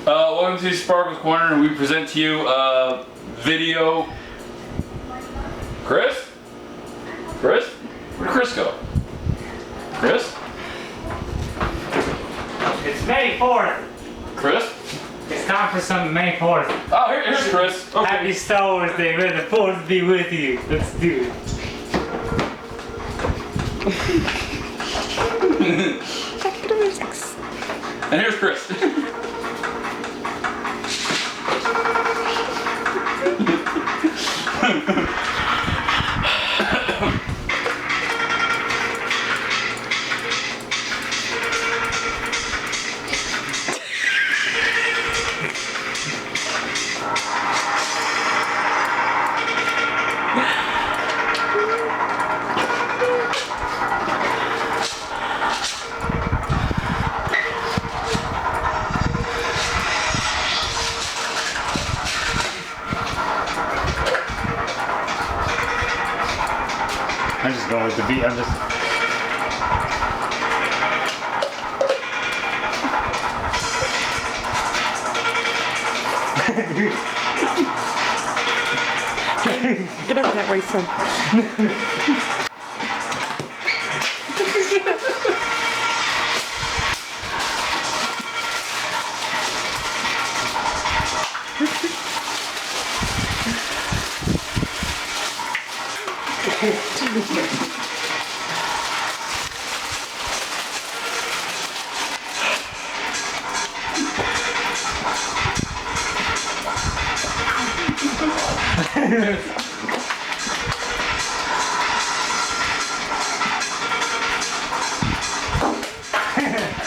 Welcome to Sparkles Corner, and we present to you a video. Chris? Chris? Where'd Chris go? Chris? It's May 4th. Chris? It's time for some May 4th. Oh, here's Chris. Okay. Happy Star Wars Day. May the 4th be with you. Let's do it. And here's Chris. I'm just going with the beat. I'm just. Get over that way, son.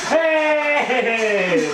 Hey!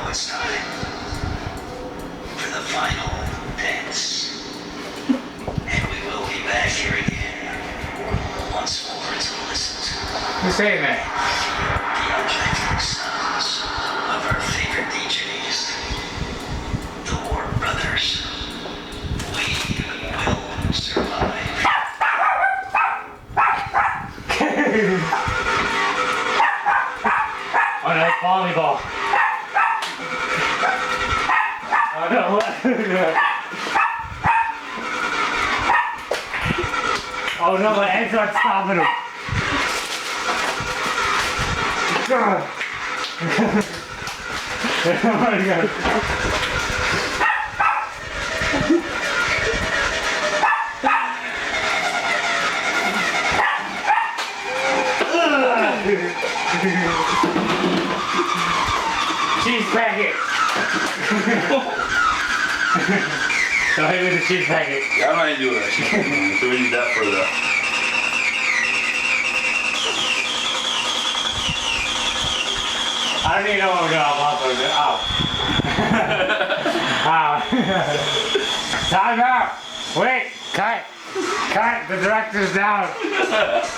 It's time for the final dance. And we will be back here again once more to listen to Who's saying that? the objective sounds of our favorite DJs, the War Brothers. We will survive. Oh, that's volleyball. Oh no, what? Oh no, my eggs aren't stopping him. God. Oh my God. Cheese packet. Don't hit me with the cheese packet. Yeah, I'm not doing that shit. So we need that for the. I don't even know what we're doing. I'll upload it. Ow. Time out. Wait. Cut. Cut. The director's down.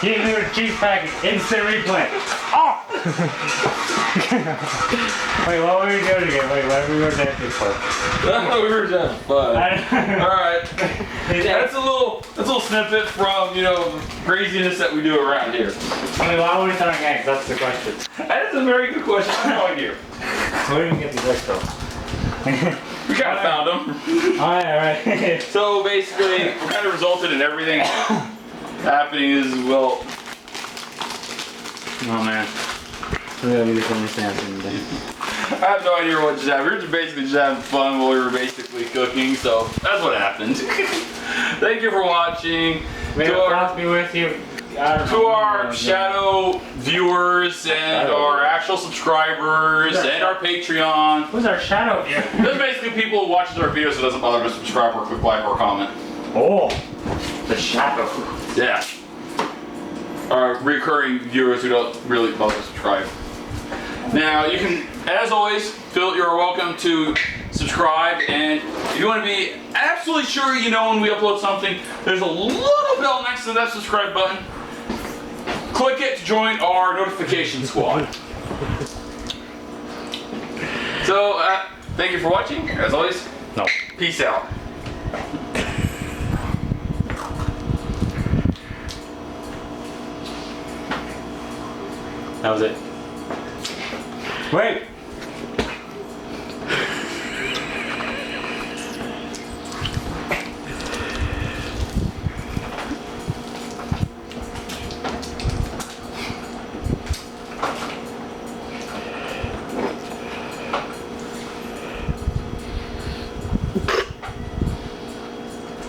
Hit me with a cheese packet. Instant replay. Oh! Wait, what were we doing again? Wait, what were we dancing for? We were done. But alright. That's a little snippet from, you know, the craziness that we do around here. I mean, why were we throwing eggs? That's the question. That is a very good question. I have no idea. Where did we get these eggs from? We kind of found them. Alright. So basically, what kind of resulted in everything happening is, well. Oh man. Really, this only stands in the day. I have no idea what just happened. We were just basically just having fun while we were basically cooking, so that's what happened. Thank you for watching. May the force be with you. To our shadow viewers and our actual subscribers and our Patreon. Who's our shadow viewer? There's basically people who watches our videos so it doesn't bother to subscribe or click like or comment. Oh, the shadow. Yeah. Our recurring viewers who don't really bother to subscribe. Now you can, as always, you're welcome to subscribe, and if you want to be absolutely sure you know when we upload something, there's a little bell next to that subscribe button. Click it to join our notification squad. So, thank you for watching. As always, No. peace out. That was it. Wait!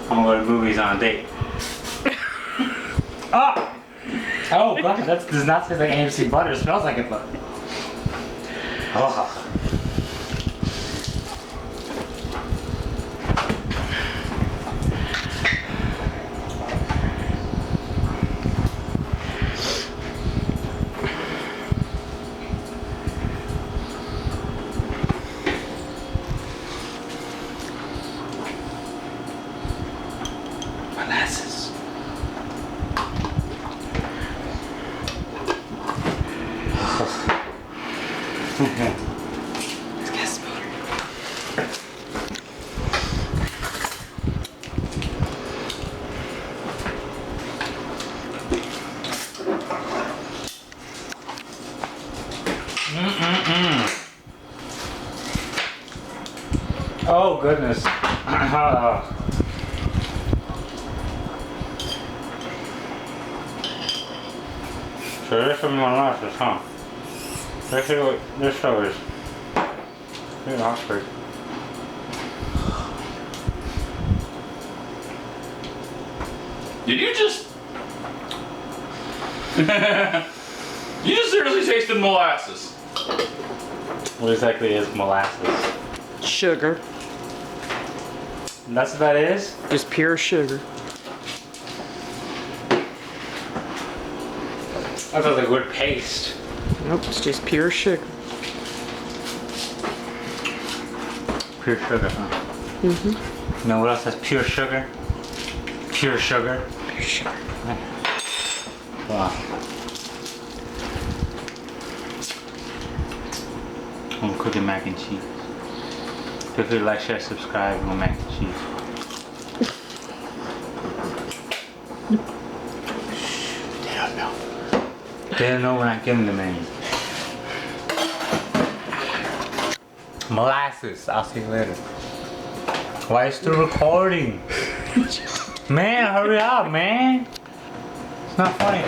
I'm gonna go to the movies on a date. Ah! Oh god, that does not taste like AMC butter. It smells like it, but. Oh. Molasses. Oh goodness. So there's some molasses, huh? Let's see what this stuff is. In Oxford. Did you just... You just seriously tasted molasses. What exactly is molasses? Sugar. That's what that is? Just pure sugar. I thought they were paste. Nope, it's just pure sugar. Pure sugar, huh? Mm-hmm. You know what else has pure sugar? Pure sugar. Pure sugar. Wow. I'm cooking mac and cheese. Feel free to like, share, subscribe on mac and cheese. They don't know. They don't know we're not giving them any. Molasses. I'll see you later. Why are you still recording? Man, hurry up, man. It's not funny.